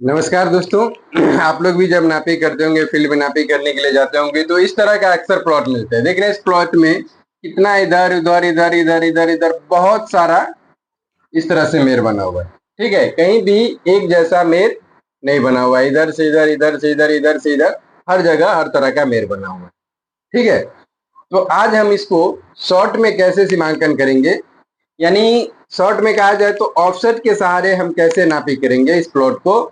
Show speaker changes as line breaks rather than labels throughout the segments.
नमस्कार दोस्तों। आप लोग भी जब नापी करते होंगे, फील्ड में नापी करने के लिए जाते होंगे तो इस तरह का अक्सर प्लॉट मिलता है। देख रहे हैं इस प्लॉट में कितना इधर उधर इधर इधर इधर इधर बहुत सारा इस तरह से मेर बना हुआ है। ठीक है, कहीं भी एक जैसा मेर नहीं बना हुआ है। इधर से इधर, इधर से इधर, इधर से इधर, हर जगह हर तरह का मेर बना हुआ है। ठीक है, तो आज हम इसको शॉर्ट में कैसे सीमांकन करेंगे, यानी शॉर्ट में कहा जाए तो ऑफसेट के सहारे हम कैसे नापी करेंगे इस प्लॉट को,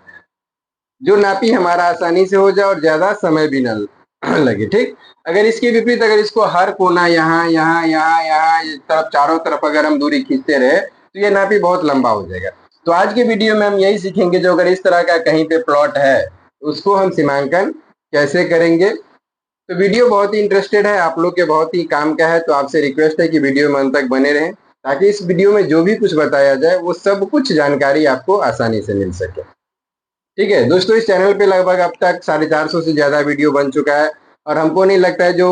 जो नापी हमारा आसानी से हो जाए और ज्यादा समय भी न लगे। ठीक, अगर इसके विपरीत अगर इसको हर कोना यहाँ यहाँ यहाँ यहाँ इस तरफ चारों तरफ अगर हम दूरी खींचते रहे तो ये नापी बहुत लंबा हो जाएगा। तो आज के वीडियो में हम यही सीखेंगे, जो अगर इस तरह का कहीं पे प्लॉट है उसको हम सीमांकन कैसे करेंगे। तो वीडियो बहुत ही इंटरेस्टेड है, आप लोग के बहुत ही काम का है, तो आपसे रिक्वेस्ट है कि वीडियो में अंत तक बने रहें ताकि इस वीडियो में जो भी कुछ बताया जाए वो सब कुछ जानकारी आपको आसानी से मिल सके। ठीक है दोस्तों, इस चैनल पे लगभग अब तक 450 से ज्यादा वीडियो बन चुका है और हमको नहीं लगता है जो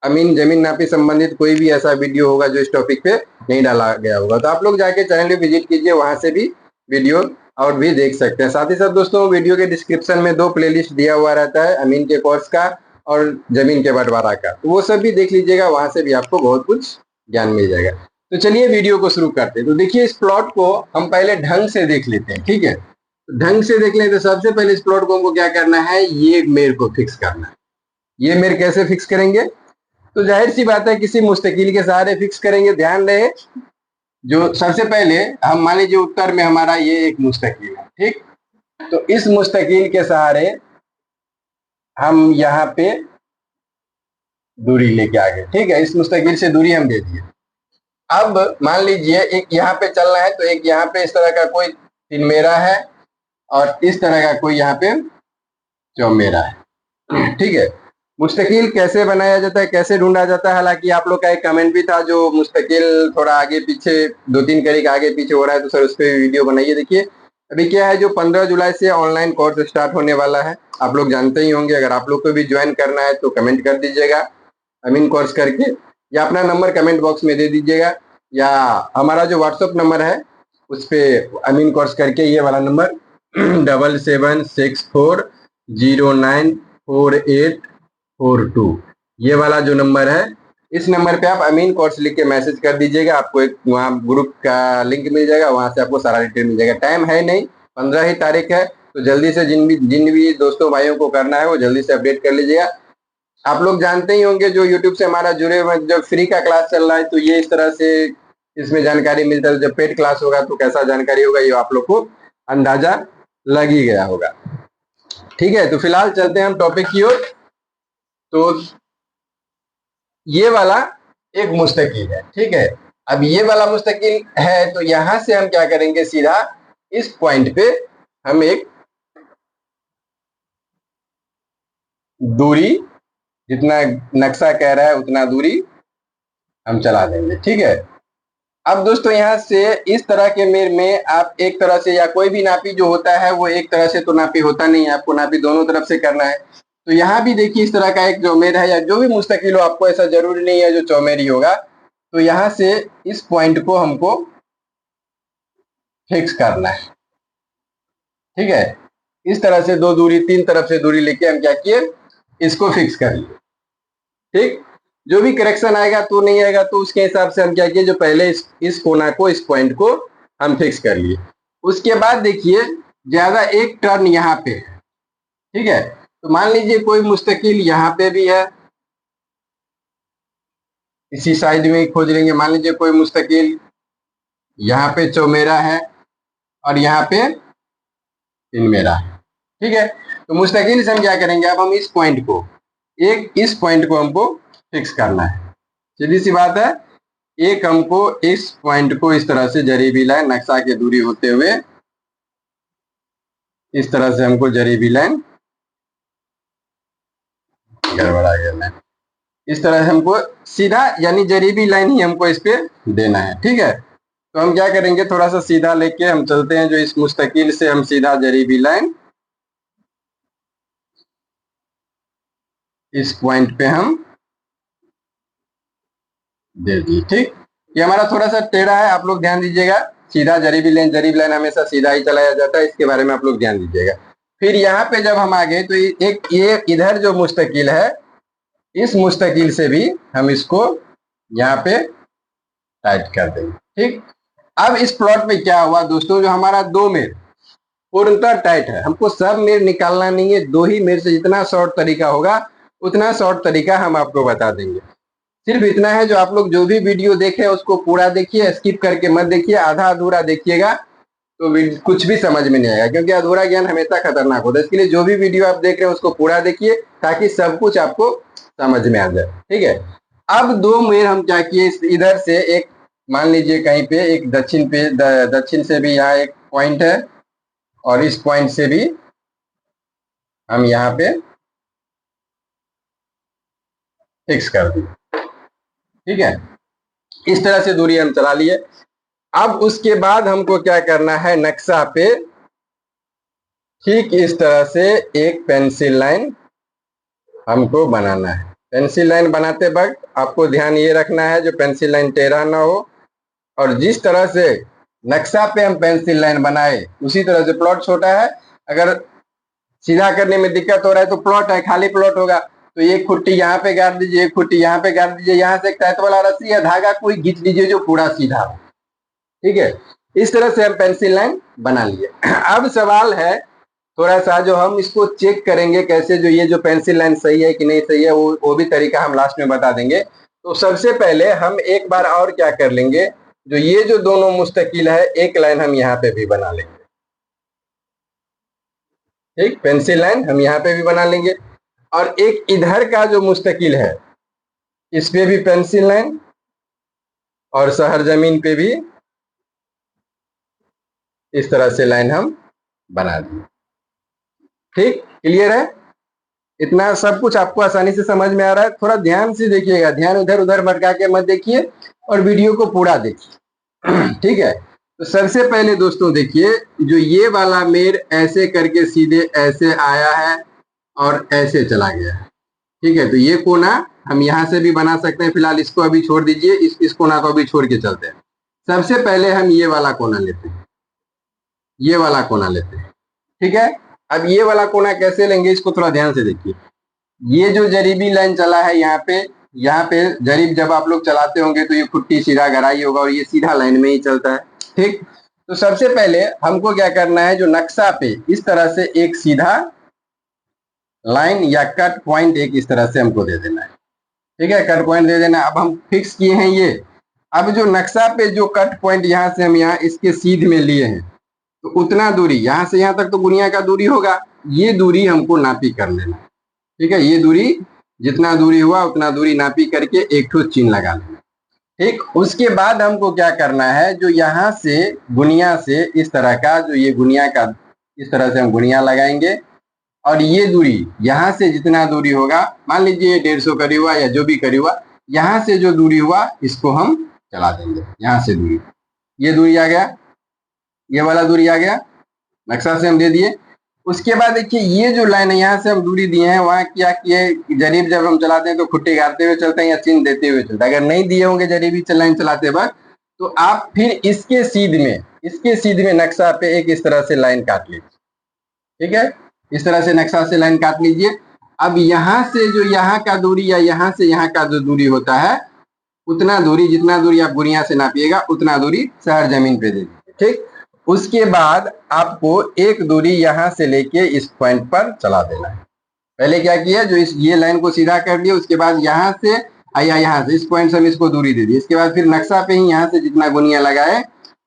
अमीन जमीन नापी संबंधित कोई भी ऐसा वीडियो होगा जो इस टॉपिक पे नहीं डाला गया होगा। तो आप लोग जाके चैनल पे विजिट कीजिए, वहां से भी वीडियो और भी देख सकते हैं। साथ ही साथ दोस्तों, वीडियो के डिस्क्रिप्शन में 2 प्लेलिस्ट दिया हुआ रहता है, अमीन के कोर्स का और जमीन के बंटवारा का, तो वो सब भी देख लीजिएगा, वहां से भी आपको बहुत कुछ ज्ञान मिल जाएगा। तो चलिए वीडियो को शुरू करते हैं। तो देखिए, इस प्लॉट को हम पहले ढंग से देख लेते हैं। ठीक है, ढंग से देख लें तो सबसे पहले इस प्लॉट को हमको क्या करना है, ये मेर को फिक्स करना है। ये मेर कैसे फिक्स करेंगे, तो जाहिर सी बात है किसी मुस्तकिल के सहारे फिक्स करेंगे। ध्यान रहे, जो सबसे पहले हम मान लीजिए उत्तर में हमारा ये एक मुस्तकिल है। ठीक, तो इस मुस्तकिल के सहारे हम यहाँ पे दूरी लेके आ गए। ठीक है, इस मुस्तकिल से दूरी हम दे दिए। अब मान लीजिए एक यहाँ पे चलना है, तो एक यहाँ पे इस तरह का कोई तीन मेरा है और इस तरह का कोई यहाँ पे चौमेरा है। ठीक है, मुस्तकिल कैसे बनाया जाता है, कैसे ढूंढा जाता है, हालांकि आप लोग का एक कमेंट भी था जो मुस्तकिल थोड़ा आगे पीछे 2-3 कड़ी आगे पीछे हो रहा है, तो सर उस पर वीडियो बनाइए। देखिए अभी क्या है, जो 15 जुलाई से ऑनलाइन कोर्स स्टार्ट होने वाला है, आप लोग जानते ही होंगे। अगर आप लोग को भी ज्वाइन करना है तो कमेंट कर दीजिएगा अमीन कोर्स करके, या अपना नंबर कमेंट बॉक्स में दे दीजिएगा, या हमारा जो व्हाट्सअप नंबर है उस पर अमीन कोर्स करके ये वाला नंबर 7764094842, ये वाला जो नंबर है, इस नंबर पे आप अमीन कोर्स लिख के मैसेज कर दीजिएगा। आपको एक वहाँ ग्रुप का लिंक मिल जाएगा, वहां से आपको सारा डिटेल मिल जाएगा। टाइम है नहीं, 15 ही तारीख है, तो जल्दी से जिन भी दोस्तों भाइयों को करना है वो जल्दी से अपडेट कर लीजिएगा। आप लोग जानते ही होंगे, जो यूट्यूब से हमारा जुड़े हुए, जब फ्री का क्लास चल रहा है तो ये इस तरह से इसमें जानकारी मिलता है। जब पेड क्लास होगा तो कैसा जानकारी होगा ये आप लोग को अंदाजा लग ही गया होगा। ठीक है, तो फिलहाल चलते हैं हम टॉपिक की ओर। तो ये वाला एक मुस्तकिल है। ठीक है, अब ये वाला मुस्तकिल है तो यहां से हम क्या करेंगे, सीधा इस पॉइंट पे हम एक दूरी, जितना नक्शा कह रहा है उतना दूरी हम चला देंगे। ठीक है, अब दोस्तों यहाँ से इस तरह के मेर में आप एक तरह से, या कोई भी नापी जो होता है वो एक तरह से तो नापी होता नहीं है, आपको नापी दोनों तरफ से करना है। तो यहाँ भी देखिए इस तरह का एक चौमेर है, या जो भी मुस्तकिल हो, आपको ऐसा जरूरी नहीं है जो चौमेरी होगा। तो यहाँ से इस पॉइंट को हमको फिक्स करना है। ठीक है, इस तरह से दो दूरी, तीन तरफ से दूरी लेके हम क्या किए, इसको फिक्स कर लिए। ठीक, जो भी करेक्शन आएगा तो नहीं आएगा तो उसके हिसाब से हम क्या किए, जो पहले इस कोना को, इस पॉइंट को हम फिक्स कर लिए। उसके बाद देखिए ज्यादा एक टर्न यहाँ पे है। ठीक है, तो मान लीजिए कोई मुस्तकिल यहाँ पे भी है, इसी साइड में ही खोज लेंगे। मान लीजिए कोई मुस्तकिल यहाँ पे चौमेरा है और यहाँ पे तीन मेरा है। ठीक है, तो मुस्तकिल से हम क्या करेंगे, अब हम इस पॉइंट को, इस पॉइंट को हमको फिक्स करना है। सीधी सी बात है, एक हमको इस पॉइंट को इस तरह से जरीबी लाइन नक्शा की दूरी होते हुए इस तरह से हमको जरीबी लाइन, गड़बड़ा गया मैं, इस तरह से हमको सीधा, यानी जरीबी लाइन ही हमको इस पे देना है। ठीक है, तो हम क्या करेंगे, थोड़ा सा सीधा लेके हम चलते हैं, जो इस मुस्तकिल से हम सीधा जरीबी लाइन इस पॉइंट पे हम दे दी। ठीक, ये हमारा थोड़ा सा टेढ़ा है, आप लोग ध्यान दीजिएगा। सीधा जरीबी लाइन हमेशा सीधा ही चलाया जाता है, इसके बारे में आप लोग ध्यान दीजिएगा। फिर यहाँ पे जब हम आ गए तो एक ये इधर जो मुस्तकिल है, इस मुस्तकिल से भी हम इसको यहाँ पे टाइट कर देंगे। ठीक, अब इस प्लॉट में क्या हुआ दोस्तों, जो हमारा दो मेर पूर्णतः टाइट है, हमको सब मेर निकालना नहीं है, दो ही मेर से जितना शॉर्ट तरीका होगा उतना शॉर्ट तरीका हम आपको बता देंगे। सिर्फ इतना है, जो आप लोग जो भी वीडियो देखे उसको पूरा देखिए, स्किप करके मत देखिए, आधा अधूरा देखिएगा तो कुछ भी समझ में नहीं आएगा, क्योंकि अधूरा ज्ञान हमेशा खतरनाक होता है। इसके लिए जो भी वीडियो आप देख रहे हैं उसको पूरा देखिए, ताकि सब कुछ आपको समझ में आ जाए। ठीक है, अब दो मेर हम क्या किए, इधर से एक मान लीजिए कहीं पे एक दक्षिण से भी यहाँ एक पॉइंट है, और इस पॉइंट से भी हम यहाँ पे फिक्स कर दिए। ठीक है, इस तरह से दूरी हम चला लिए। अब उसके बाद हमको क्या करना है, नक्शा पे ठीक इस तरह से एक पेंसिल लाइन हमको बनाना है। पेंसिल लाइन बनाते वक्त आपको ध्यान ये रखना है, जो पेंसिल लाइन टेढ़ा ना हो, और जिस तरह से नक्शा पे हम पेंसिल लाइन बनाए उसी तरह से। प्लॉट छोटा है, अगर सीधा करने में दिक्कत हो रहा है तो प्लॉट है, खाली प्लॉट होगा तो एक खुट्टी यहाँ पे गाड़ दीजिए, एक खुट्टी यहाँ पे गाड़ दीजिए, यहाँ से एक तहत वाला रस्सी या धागा कोई खींच दीजिए जो पूरा सीधा हो। ठीक है, इस तरह से हम पेंसिल लाइन बना लिए। अब सवाल है थोड़ा सा, जो हम इसको चेक करेंगे कैसे, जो ये जो पेंसिल लाइन सही है कि नहीं सही है, वो भी तरीका हम लास्ट में बता देंगे। तो सबसे पहले हम एक बार और क्या कर लेंगे, जो ये जो दोनों मुस्तकिल है एक लाइन हम यहाँ पे भी बना लेंगे। ठीक, पेंसिल लाइन हम यहाँ पे भी बना लेंगे, और एक इधर का जो मुस्तकिल है इस पे भी पेंसिल लाइन, और शहर जमीन पे भी इस तरह से लाइन हम बना दिए। ठीक, क्लियर है? इतना सब कुछ आपको आसानी से समझ में आ रहा है? थोड़ा ध्यान से देखिएगा, ध्यान इधर उधर भटका के मत देखिए, और वीडियो को पूरा देखिए। ठीक है, तो सबसे पहले दोस्तों देखिए, जो ये वाला मेर ऐसे करके सीधे ऐसे आया है और ऐसे चला गया है। ठीक है, तो ये कोना हम यहाँ से भी बना सकते हैं, फिलहाल इसको अभी छोड़ दीजिए, इस कोना को अभी छोड़ के चलते हैं। सबसे पहले हम ये वाला कोना लेते हैं, ये वाला कोना लेते हैं। ठीक है, अब ये वाला कोना कैसे लेंगे, इसको थोड़ा ध्यान से देखिए। ये जो जरीबी लाइन चला है यहाँ पे जरीब जब आप लोग चलाते होंगे तो ये खुट्टी सीधा गहराई होगा, और ये सीधा लाइन में ही चलता है। ठीक, तो सबसे पहले हमको क्या करना है, जो नक्शा पे इस तरह से एक सीधा लाइन या कट पॉइंट एक इस तरह से हमको दे देना है। ठीक है, कट पॉइंट दे देना। अब हम फिक्स किए हैं ये, अब जो नक्शा पे जो कट पॉइंट यहाँ से हम यहाँ इसके सीध में लिए हैं, तो उतना दूरी यहाँ से यहाँ तक तो गुनिया का दूरी होगा, ये दूरी हमको नापी कर लेना। ठीक है, ये दूरी जितना दूरी हुआ उतना दूरी नापी करके एक ठो चिन्ह लगा लेना। ठीक, उसके बाद हमको क्या करना है, जो यहाँ से गुनिया से इस तरह का, जो ये गुनिया का इस तरह से हम गुनिया लगाएंगे, और ये दूरी यहाँ से जितना दूरी होगा, मान लीजिए 150 करी हुआ या जो भी करी हुआ, यहाँ से जो दूरी हुआ इसको हम चला देंगे। यहाँ से दूरी, ये दूरी आ गया, ये वाला दूरी आ गया, नक्शा से हम दे दिए। उसके बाद देखिए ये जो लाइन है यहाँ से हम दूरी दिए हैं, वहां क्या किए, जरीब जब हम चलाते हैं तो खुट्टी गाड़ते हुए चलते हैं या चिन्ह देते हुए चलते हैं। अगर नहीं दिए होंगे जरीबी लाइन चलाते वक्त, तो आप फिर इसके सीध में नक्शा पे एक इस तरह से लाइन काट लीजिए। ठीक है, इस तरह से नक्शा से लाइन काट लीजिए। अब यहाँ से जो यहाँ का दूरी या यहाँ से यहाँ का जो दूरी होता है, उतना दूरी, जितना दूरी आप गुनिया से नापिएगा उतना दूरी शहर जमीन पे दे दीजिए। ठीक, उसके बाद आपको एक दूरी यहाँ से लेके इस पॉइंट पर चला देना है। पहले क्या किया, जो ये लाइन को सीधा कर लिया, उसके बाद यहाँ से आया, यहाँ से इस पॉइंट से हम इसको दूरी दे दी। इसके बाद फिर नक्शा पे ही यहाँ से जितना गुनिया लगाए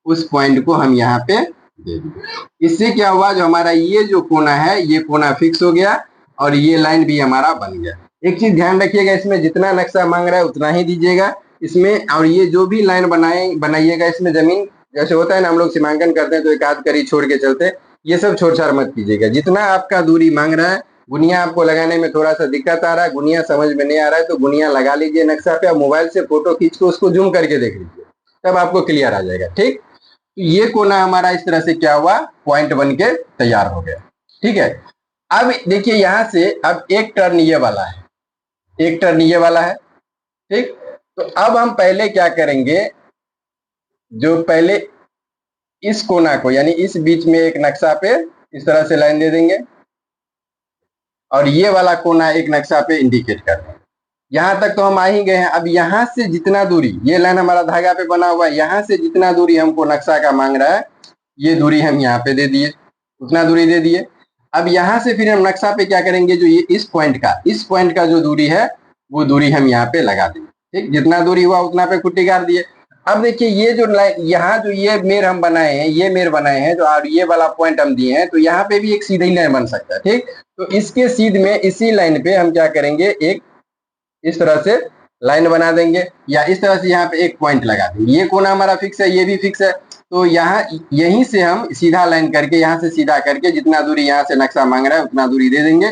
उस पॉइंट को हम यहाँ पे दे दिए। इससे क्या हुआ, जो हमारा ये जो कोना है ये कोना फिक्स हो गया, और ये लाइन भी हमारा बन गया। एक चीज ध्यान रखिएगा, इसमें जितना नक्शा मांग रहा है उतना ही दीजिएगा इसमें, और ये जो भी लाइन बनाइएगा इसमें जमीन जैसे होता है ना, हम लोग सीमांकन करते हैं तो एक आध करी छोड़ के चलते हैं, ये सब छोड़ छाड़ मत कीजिएगा। जितना आपका दूरी मांग रहा है, गुनिया आपको लगाने में थोड़ा सा दिक्कत आ रहा है, गुनिया समझ में नहीं आ रहा है, तो गुनिया लगा लीजिए नक्शा पे, मोबाइल से फोटो खींच के उसको जूम करके देख लीजिए, तब आपको क्लियर आ जाएगा। ठीक, तो ये कोना हमारा इस तरह से क्या हुआ, पॉइंट बन के तैयार हो गया। ठीक है, अब देखिए यहाँ से अब एक टर्न ये वाला है, एक टर्न ये वाला है। ठीक, तो अब हम पहले क्या करेंगे, जो पहले इस कोना को यानी इस बीच में एक नक्शा पे इस तरह से लाइन दे देंगे और ये वाला कोना एक नक्शा पे इंडिकेट कर देंगे। यहां तक तो हम आ ही गए हैं। अब यहां से जितना दूरी, ये लाइन हमारा धागा पे बना हुआ है, यहां से जितना दूरी हमको नक्शा का मांग रहा है, ये दूरी हम यहाँ पे दे दिए, उतना दूरी दे दिए। अब यहां से फिर हम नक्शा पे क्या करेंगे, जो ये इस पॉइंट का जो दूरी है वो दूरी हम यहाँ पे लगा देंगे। ठीक, जितना दूरी हुआ उतना पे कुट्टी गाड़ दिए। अब देखिए ये जो यहाँ जो ये मेर हम बनाए हैं, ये मेर बनाए हैं जो, और ये वाला पॉइंट हम दिए हैं, तो यहाँ पे भी एक सीधी लाइन बन सकता है। ठीक, तो इसके सीध में इसी लाइन पे हम क्या करेंगे, एक इस तरह से लाइन बना देंगे या इस तरह से यहाँ पे एक पॉइंट लगा देंगे। ये कोना हमारा फिक्स है, ये भी फिक्स है, तो यहाँ यहीं से हम सीधा लाइन करके यहाँ से सीधा करके जितना दूरी यहाँ से नक्शा मांग रहा है उतना दूरी दे देंगे।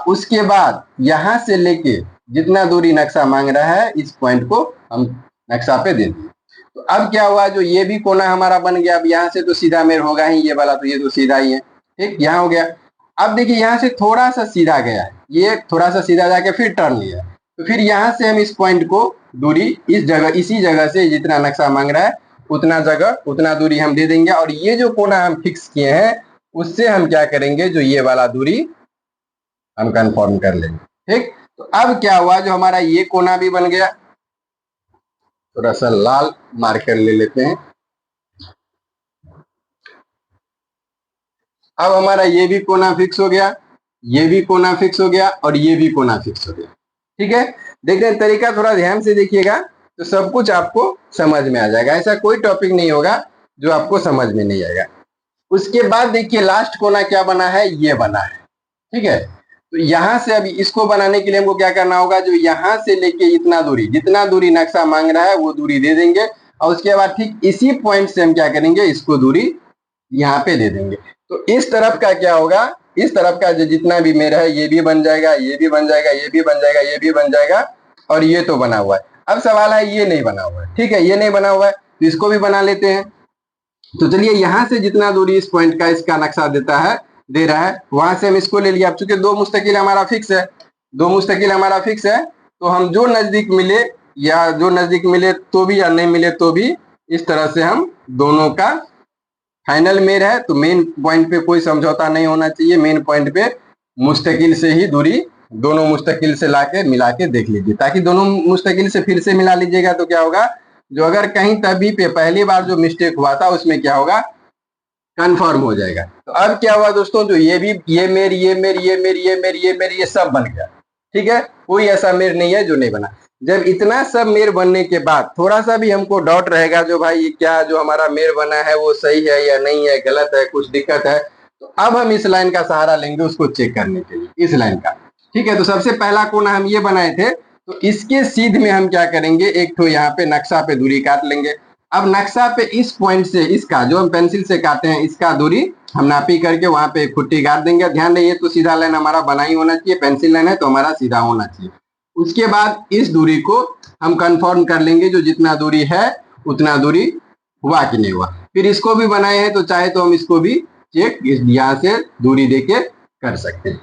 उसके बाद यहाँ से लेके जितना दूरी नक्शा मांग रहा है इस पॉइंट को हम नक्शा पे दे देंगे। तो अब क्या हुआ, जो ये भी कोना हमारा बन गया। अब यहाँ से तो सीधा मेर होगा ही ये वाला, तो ये तो सीधा ही है। ठीक, यहाँ हो गया। अब देखिए यहाँ से थोड़ा सा सीधा गया है, ये थोड़ा सा सीधा जाके फिर टर्न लिया, तो फिर यहाँ से हम इस पॉइंट को दूरी इस जगह, इसी जगह से जितना नक्शा मांग रहा है उतना जगह उतना दूरी हम दे देंगे। और ये जो कोना हम फिक्स किए हैं उससे हम क्या करेंगे, जो ये वाला दूरी हम कंफर्म कर लेंगे। ठीक, तो अब क्या हुआ, जो हमारा ये कोना भी बन गया। थोड़ा सा लाल मार्कर ले लेते हैं। अब हमारा ये भी कोना फिक्स हो गया, ये भी कोना फिक्स हो गया और ये भी कोना फिक्स हो गया। ठीक है, देखने तरीका थोड़ा ध्यान से देखिएगा तो सब कुछ आपको समझ में आ जाएगा। ऐसा कोई टॉपिक नहीं होगा जो आपको समझ में नहीं आएगा। उसके बाद देखिए लास्ट कोना क्या बना है, ये बना है। ठीक है, तो यहां से अभी इसको बनाने के लिए हमको क्या करना होगा, जो यहां से लेके इतना दूरी, जितना दूरी नक्शा मांग रहा है वो दूरी दे देंगे। और उसके बाद ठीक इसी पॉइंट से हम क्या करेंगे, इसको दूरी यहाँ पे दे देंगे। तो इस तरफ का क्या होगा, इस तरफ का जो जितना भी मेरा है ये भी बन जाएगा, ये भी बन जाएगा, ये भी बन जाएगा, ये भी बन जाएगा और ये तो बना हुआ है। अब सवाल है ये नहीं बना हुआ है। ठीक है, ये नहीं बना हुआ है तो इसको भी बना लेते हैं। तो चलिए यहां से जितना दूरी इस पॉइंट का इसका नक्शा देता है, दे रहा है, वहां से हम इसको ले लिया। अब चूंकि दो मुस्तकिल हमारा फिक्स है, दो मुस्तकिल हमारा फिक्स है, तो हम जो नजदीक मिले या जो नजदीक मिले तो भी या नहीं मिले तो भी इस तरह से हम दोनों का फाइनल मेर है। तो मेन पॉइंट पे कोई समझौता नहीं होना चाहिए। मेन पॉइंट पे मुस्तकिल से ही दूरी, दोनों मुस्तकिल से लाके मिला के देख लीजिए, ताकि दोनों मुस्तकिल से फिर से मिला लीजिएगा तो क्या होगा, जो अगर कहीं तभी पे पहली बार जो मिस्टेक हुआ था उसमें क्या होगा, कंफर्म हो जाएगा। तो अब क्या हुआ दोस्तों, जो ये भी ये मेर, ये मेर, ये मेर, ये मेर, ये मेर, ये सब बन गया। ठीक है, कोई ऐसा मेर नहीं है जो नहीं बना। जब इतना सब मेर बनने के बाद थोड़ा सा भी हमको डाउट रहेगा, जो भाई क्या जो हमारा मेर बना है वो सही है या नहीं है, गलत है, कुछ दिक्कत है, तो अब हम इस लाइन का सहारा लेंगे उसको चेक करने के लिए, इस लाइन का। ठीक है, तो सबसे पहला कोना हम ये बनाए थे, तो इसके सीध में हम क्या करेंगे, एक तो यहाँ पे नक्शा पे दूरी काट लेंगे। अब नक्शा पे इस पॉइंट से, इसका जो हम पेंसिल से काटे हैं इसका दूरी हम नापी करके वहां पे खुट्टी काट देंगे। ध्यान रहिए तो सीधा लाइन हमारा बना ही होना चाहिए, पेंसिल लाइन है तो हमारा सीधा होना चाहिए। उसके बाद इस दूरी को हम कंफर्म कर लेंगे, जो जितना दूरी है उतना दूरी हुआ कि नहीं हुआ। फिर इसको भी बनाए हैं तो चाहे तो हम इसको भी चेक यहाँ से दूरी देके कर सकते हैं।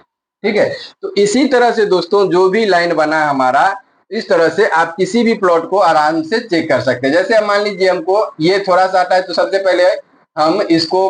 ठीक है, तो इसी तरह से दोस्तों जो भी लाइन बना हमारा, इस तरह से आप किसी भी प्लॉट को आराम से चेक कर सकते हैं। जैसे मान लीजिए हमको ये थोड़ा सा हटा है, तो सबसे पहले हम इसको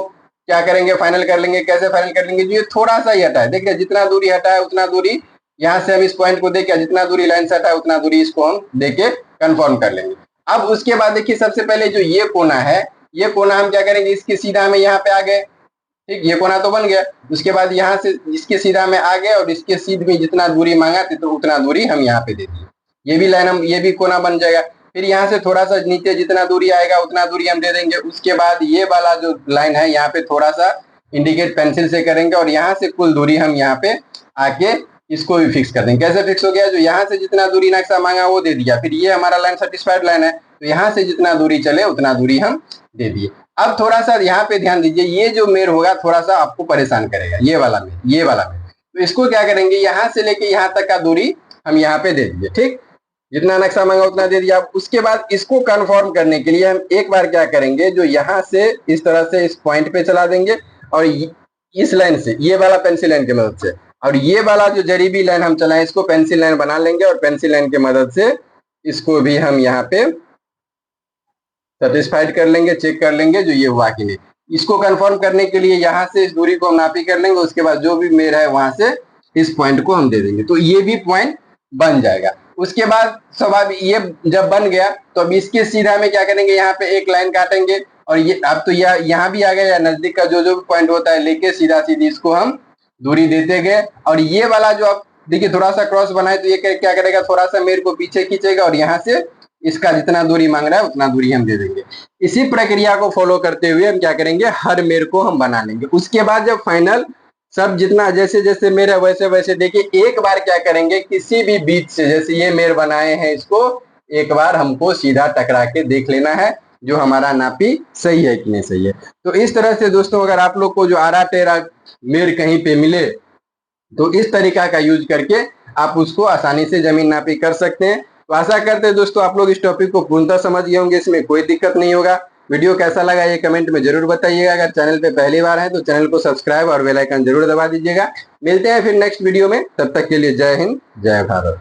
क्या करेंगे, फाइनल कर लेंगे। कैसे फाइनल कर लेंगे, जो ये थोड़ा सा ही हटा है, देखिए जितना दूरी हटा है उतना दूरी यहाँ से हम इस पॉइंट को देके, जितना दूरी लाइन से हटा है उतना दूरी इसको हम देके कंफर्म कर लेंगे। अब उसके बाद देखिए सबसे पहले जो ये कोना है, ये कोना हम क्या करेंगे, इसके सीधा में यहाँ पे आ गए। ठीक, ये कोना तो बन गया। उसके बाद यहाँ से इसके सीधा में आ गए और इसके सीध में जितना दूरी मांगा तो उतना दूरी हम यहाँ पे दे दिए। ये भी लाइन हम, ये भी कोना बन जाएगा। फिर यहाँ से थोड़ा सा नीचे जितना दूरी आएगा उतना दूरी हम दे देंगे। उसके बाद ये वाला जो लाइन है यहाँ पे थोड़ा सा इंडिकेट पेंसिल से करेंगे और यहाँ से कुल दूरी हम यहाँ पे आके इसको भी फिक्स कर देंगे। कैसे फिक्स हो गया, जो यहाँ से जितना दूरी नक्शा मांगा वो दे दिया। फिर ये हमारा लाइन सेटिस्फाइड लाइन है, तो यहाँ से जितना दूरी चले उतना दूरी हम दे दिए। अब थोड़ा सा यहाँ पे ध्यान दीजिए, ये जो मेर होगा थोड़ा सा आपको परेशान करेगा, ये वाला मेर, ये वाला मेर। तो इसको क्या करेंगे, यहाँ से लेके यहाँ तक का दूरी हम यहाँ पे दे दिए। ठीक, जितना नक्शा मांगा उतना दे दिया। उसके बाद इसको कंफर्म करने के लिए हम एक बार क्या करेंगे, जो यहाँ से इस तरह से इस पॉइंट पे चला देंगे और इस लाइन से, ये वाला पेंसिल लाइन की मदद से, और ये वाला जो जरीबी लाइन हम चलाएं इसको पेंसिल लाइन बना लेंगे और पेंसिल लाइन की मदद से इसको भी हम यहाँ पे सेटिस्फाइड कर लेंगे, चेक कर लेंगे जो ये हुआ कि नहीं। इसको कंफर्म करने के लिए यहाँ से इस दूरी को हम नापी कर लेंगे, उसके बाद जो भी मेरा है वहां से इस पॉइंट को हम दे देंगे, तो ये भी पॉइंट बन जाएगा। उसके बाद स्वाभाविक ये जब बन गया तो अब इसके सीधा में क्या करेंगे, यहाँ पे एक लाइन काटेंगे और ये अब तो यह यहाँ भी आ गया, नजदीक का जो जो भी पॉइंट होता है लेके सीधा सीधी इसको हम दूरी देते गए। और ये वाला जो आप देखिए थोड़ा सा क्रॉस बनाए तो ये क्या करेगा, थोड़ा सा मेरे को पीछे खींचेगा और यहाँ से इसका जितना दूरी मांग रहा है उतना दूरी हम दे देंगे। इसी प्रक्रिया को फॉलो करते हुए हम क्या करेंगे, हर मेर को हम बना लेंगे। उसके बाद जब फाइनल सब जितना जैसे जैसे मेरा वैसे वैसे देखिए, एक बार क्या करेंगे, किसी भी बीच से जैसे ये मेर बनाए हैं इसको एक बार हमको सीधा टकरा के देख लेना है जो हमारा नापी सही है कि नहीं सही है। तो इस तरह से दोस्तों अगर आप लोग को जो आरा टेरा मेर कहीं पे मिले तो इस तरीका का यूज करके आप उसको आसानी से जमीन नापी कर सकते हैं। तो आशा करते हैं दोस्तों आप लोग इस टॉपिक को पूर्णतः समझ गए होंगे, इसमें कोई दिक्कत नहीं होगा। वीडियो कैसा लगा ये कमेंट में जरूर बताइएगा। अगर चैनल पे पहली बार है तो चैनल को सब्सक्राइब और बेल आइकन जरूर दबा दीजिएगा। मिलते हैं फिर नेक्स्ट वीडियो में, तब तक के लिए जय हिंद जय भारत।